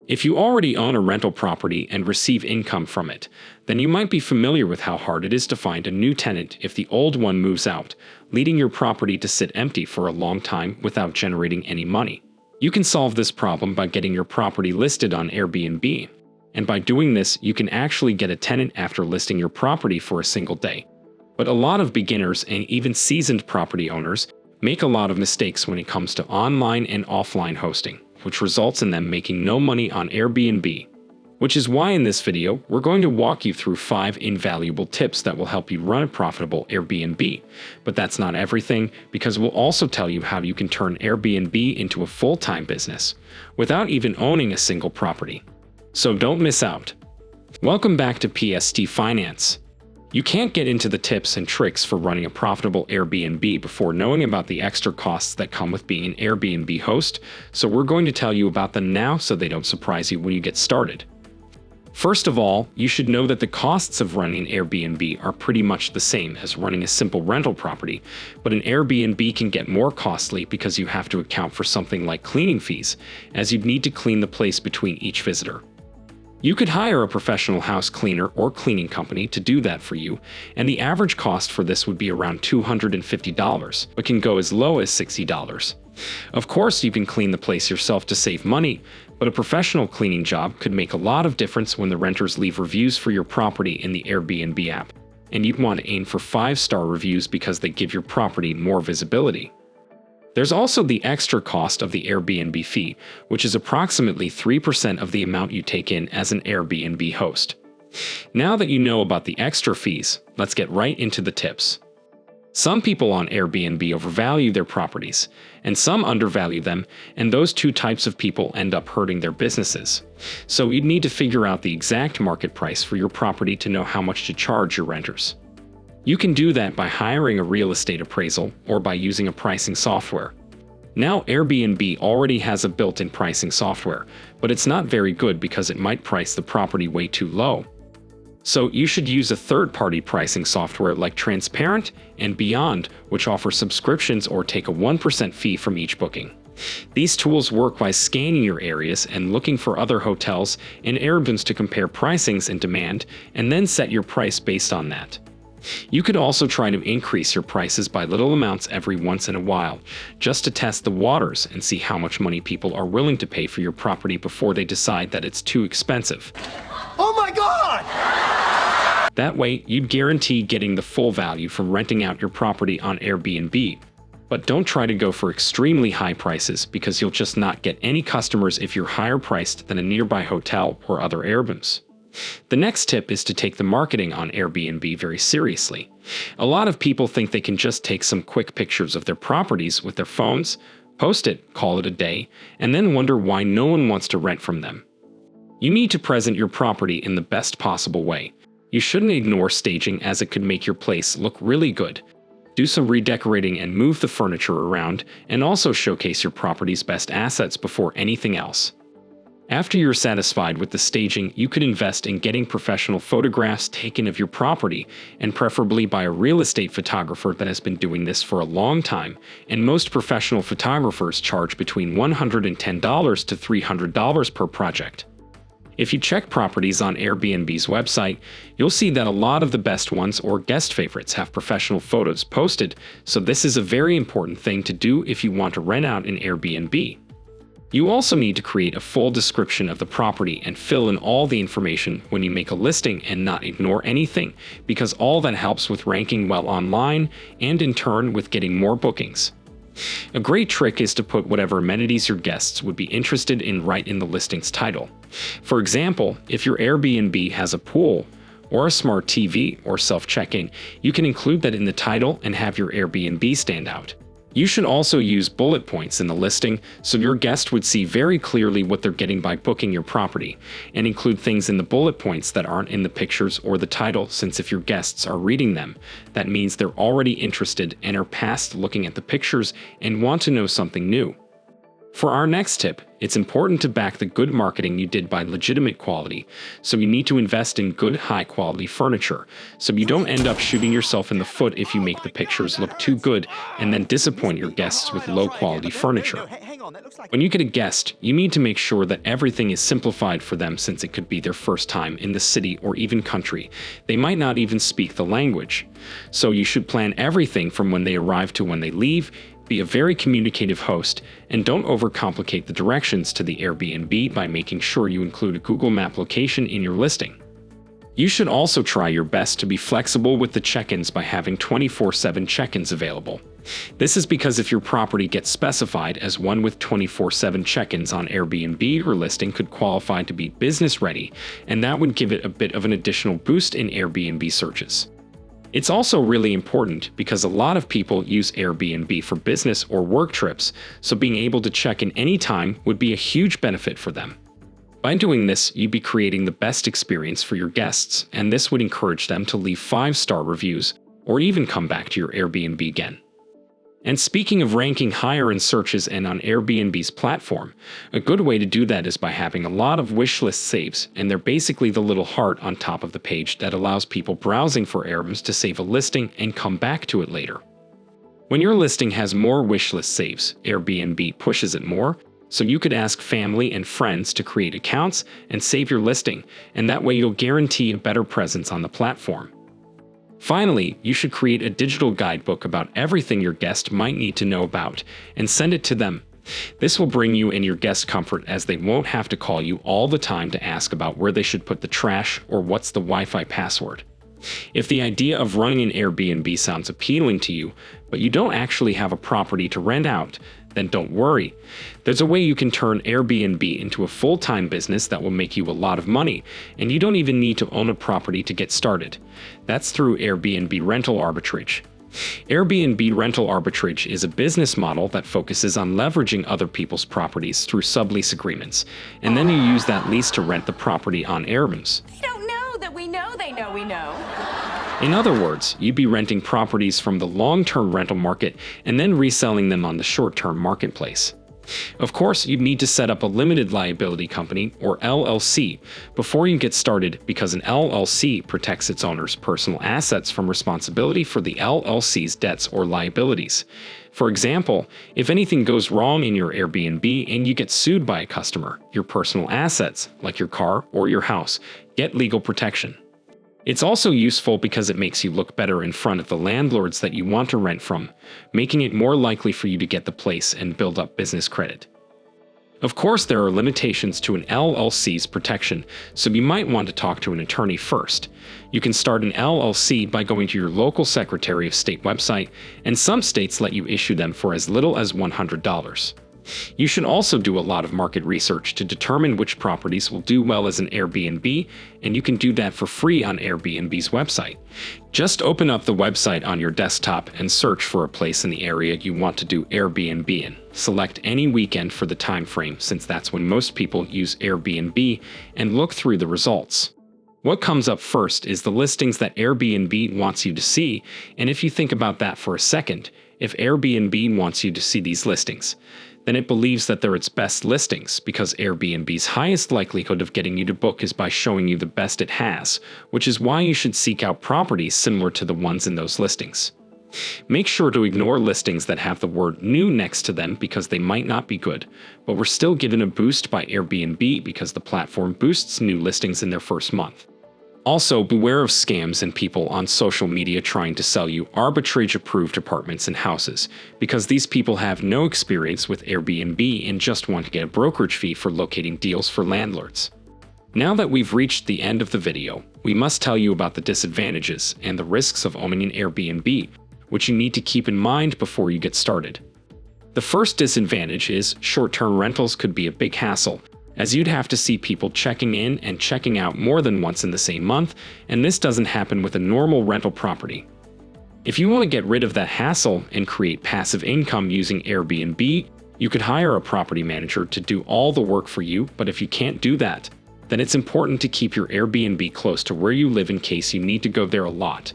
If you already own a rental property and receive income from it, then you might be familiar with how hard it is to find a new tenant if the old one moves out, leading your property to sit empty for a long time without generating any money. You can solve this problem by getting your property listed on Airbnb, and by doing this, you can actually get a tenant after listing your property for a single day. But a lot of beginners and even seasoned property owners make a lot of mistakes when it comes to online and offline hosting, which results in them making no money on Airbnb. Which is why in this video, we're going to walk you through 5 invaluable tips that will help you run a profitable Airbnb. But that's not everything, because we'll also tell you how you can turn Airbnb into a full-time business without even owning a single property. So don't miss out. Welcome back to PST Finance. You can't get into the tips and tricks for running a profitable Airbnb before knowing about the extra costs that come with being an Airbnb host, so we're going to tell you about them now so they don't surprise you when you get started. First of all, you should know that the costs of running an Airbnb are pretty much the same as running a simple rental property, but an Airbnb can get more costly because you have to account for something like cleaning fees, as you'd need to clean the place between each visitor. You could hire a professional house cleaner or cleaning company to do that for you, and the average cost for this would be around $250, but can go as low as $60. Of course, you can clean the place yourself to save money, but a professional cleaning job could make a lot of difference when the renters leave reviews for your property in the Airbnb app, and you'd want to aim for 5-star reviews because they give your property more visibility. There's also the extra cost of the Airbnb fee, which is approximately 3% of the amount you take in as an Airbnb host. Now that you know about the extra fees, let's get right into the tips. Some people on Airbnb overvalue their properties, and some undervalue them, and those two types of people end up hurting their businesses. So you'd need to figure out the exact market price for your property to know how much to charge your renters. You can do that by hiring a real estate appraisal or by using a pricing software. Now, Airbnb already has a built-in pricing software, but it's not very good because it might price the property way too low. So you should use a third-party pricing software like Transparent and Beyond, which offer subscriptions or take a 1% fee from each booking. These tools work by scanning your areas and looking for other hotels and Airbnbs to compare pricings and demand, and then set your price based on that. You could also try to increase your prices by little amounts every once in a while, just to test the waters and see how much money people are willing to pay for your property before they decide that it's too expensive. Oh my God! That way, you'd guarantee getting the full value from renting out your property on Airbnb. But don't try to go for extremely high prices because you'll just not get any customers if you're higher priced than a nearby hotel or other Airbnbs. The next tip is to take the marketing on Airbnb very seriously. A lot of people think they can just take some quick pictures of their properties with their phones, post it, call it a day, and then wonder why no one wants to rent from them. You need to present your property in the best possible way. You shouldn't ignore staging as it could make your place look really good. Do some redecorating and move the furniture around, and also showcase your property's best assets before anything else. After you're satisfied with the staging, you could invest in getting professional photographs taken of your property, and preferably by a real estate photographer that has been doing this for a long time, and most professional photographers charge between $110 to $300 per project. If you check properties on Airbnb's website, you'll see that a lot of the best ones or guest favorites have professional photos posted, so this is a very important thing to do if you want to rent out an Airbnb. You also need to create a full description of the property and fill in all the information when you make a listing and not ignore anything, because all that helps with ranking well online and in turn with getting more bookings. A great trick is to put whatever amenities your guests would be interested in right in the listing's title. For example, if your Airbnb has a pool, or a smart TV or self-check-in, you can include that in the title and have your Airbnb stand out. You should also use bullet points in the listing so your guest would see very clearly what they're getting by booking your property, and include things in the bullet points that aren't in the pictures or the title, since if your guests are reading them, that means they're already interested and are past looking at the pictures and want to know something new. For our next tip, it's important to back the good marketing you did by legitimate quality, so you need to invest in good, high-quality furniture, so you don't end up shooting yourself in the foot if you make the pictures look too good and then disappoint your guests with low-quality furniture. When you get a guest, you need to make sure that everything is simplified for them since it could be their first time in the city or even country. They might not even speak the language. So you should plan everything from when they arrive to when they leave. Be a very communicative host, and don't overcomplicate the directions to the Airbnb by making sure you include a Google Map location in your listing. You should also try your best to be flexible with the check-ins by having 24/7 check-ins available. This is because if your property gets specified as one with 24/7 check-ins on Airbnb, your listing could qualify to be business ready, and that would give it a bit of an additional boost in Airbnb searches. It's also really important because a lot of people use Airbnb for business or work trips, so being able to check in anytime would be a huge benefit for them. By doing this, you'd be creating the best experience for your guests, and this would encourage them to leave 5-star reviews or even come back to your Airbnb again. And speaking of ranking higher in searches and on Airbnb's platform, a good way to do that is by having a lot of wishlist saves, and they're basically the little heart on top of the page that allows people browsing for Airbnbs to save a listing and come back to it later. When your listing has more wishlist saves, Airbnb pushes it more, so you could ask family and friends to create accounts and save your listing, and that way you'll guarantee a better presence on the platform. Finally, you should create a digital guidebook about everything your guest might need to know about and send it to them. This will bring you and your guests comfort as they won't have to call you all the time to ask about where they should put the trash or what's the Wi-Fi password. If the idea of running an Airbnb sounds appealing to you, but you don't actually have a property to rent out, then don't worry. There's a way you can turn Airbnb into a full-time business that will make you a lot of money, and you don't even need to own a property to get started. That's through Airbnb rental arbitrage. Airbnb rental arbitrage is a business model that focuses on leveraging other people's properties through sublease agreements, and then you use that lease to rent the property on Airbnbs. They don't know that we know they know we know. In other words, you'd be renting properties from the long-term rental market and then reselling them on the short-term marketplace. Of course, you'd need to set up a limited liability company, or LLC, before you get started because an LLC protects its owner's personal assets from responsibility for the LLC's debts or liabilities. For example, if anything goes wrong in your Airbnb and you get sued by a customer, your personal assets, like your car or your house, get legal protection. It's also useful because it makes you look better in front of the landlords that you want to rent from, making it more likely for you to get the place and build up business credit. Of course, there are limitations to an LLC's protection, so you might want to talk to an attorney first. You can start an LLC by going to your local Secretary of State website, and some states let you issue them for as little as $100. You should also do a lot of market research to determine which properties will do well as an Airbnb, and you can do that for free on Airbnb's website. Just open up the website on your desktop and search for a place in the area you want to do Airbnb in. Select any weekend for the time frame, since that's when most people use Airbnb, and look through the results. What comes up first is the listings that Airbnb wants you to see, and if you think about that for a second, if Airbnb wants you to see these listings, then it believes that they're its best listings because Airbnb's highest likelihood of getting you to book is by showing you the best it has, which is why you should seek out properties similar to the ones in those listings. Make sure to ignore listings that have the word new next to them because they might not be good, but were still given a boost by Airbnb because the platform boosts new listings in their first month. Also, beware of scams and people on social media trying to sell you arbitrage-approved apartments and houses, because these people have no experience with Airbnb and just want to get a brokerage fee for locating deals for landlords. Now that we've reached the end of the video, we must tell you about the disadvantages and the risks of owning an Airbnb, which you need to keep in mind before you get started. The first disadvantage is short-term rentals could be a big hassle, as you'd have to see people checking in and checking out more than once in the same month, and this doesn't happen with a normal rental property. If you want to get rid of that hassle and create passive income using Airbnb, you could hire a property manager to do all the work for you, but if you can't do that, then it's important to keep your Airbnb close to where you live in case you need to go there a lot.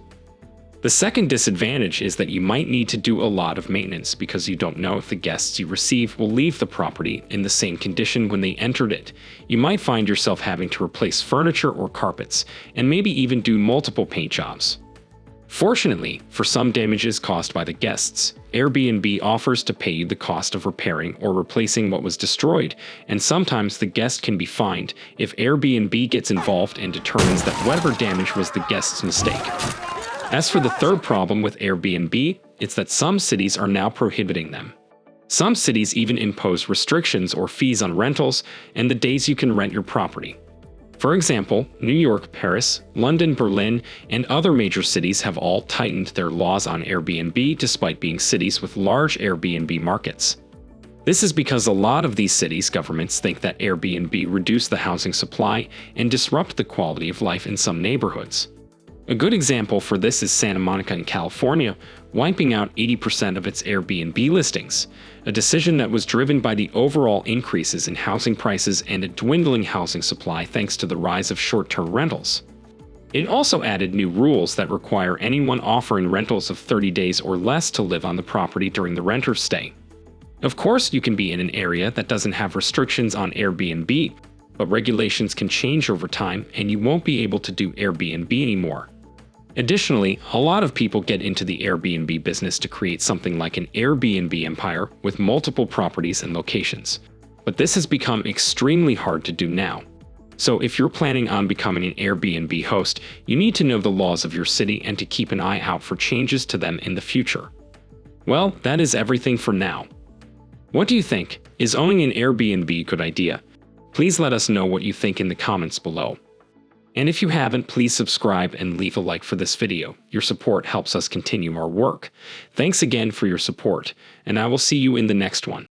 The second disadvantage is that you might need to do a lot of maintenance because you don't know if the guests you receive will leave the property in the same condition when they entered it. You might find yourself having to replace furniture or carpets, and maybe even do multiple paint jobs. Fortunately, for some damages caused by the guests, Airbnb offers to pay you the cost of repairing or replacing what was destroyed, and sometimes the guest can be fined if Airbnb gets involved and determines that whatever damage was the guest's mistake. As for the third problem with Airbnb, it's that some cities are now prohibiting them. Some cities even impose restrictions or fees on rentals and the days you can rent your property. For example, New York, Paris, London, Berlin, and other major cities have all tightened their laws on Airbnb despite being cities with large Airbnb markets. This is because a lot of these cities' governments think that Airbnb reduce the housing supply and disrupt the quality of life in some neighborhoods. A good example for this is Santa Monica in California, wiping out 80% of its Airbnb listings, a decision that was driven by the overall increases in housing prices and a dwindling housing supply thanks to the rise of short-term rentals. It also added new rules that require anyone offering rentals of 30 days or less to live on the property during the renter's stay. Of course, you can be in an area that doesn't have restrictions on Airbnb, but regulations can change over time and you won't be able to do Airbnb anymore. Additionally, a lot of people get into the Airbnb business to create something like an Airbnb empire with multiple properties and locations. But this has become extremely hard to do now. So if you're planning on becoming an Airbnb host, you need to know the laws of your city and to keep an eye out for changes to them in the future. Well, that is everything for now. What do you think? Is owning an Airbnb a good idea? Please let us know what you think in the comments below. And if you haven't, please subscribe and leave a like for this video. Your support helps us continue our work. Thanks again for your support, and I will see you in the next one.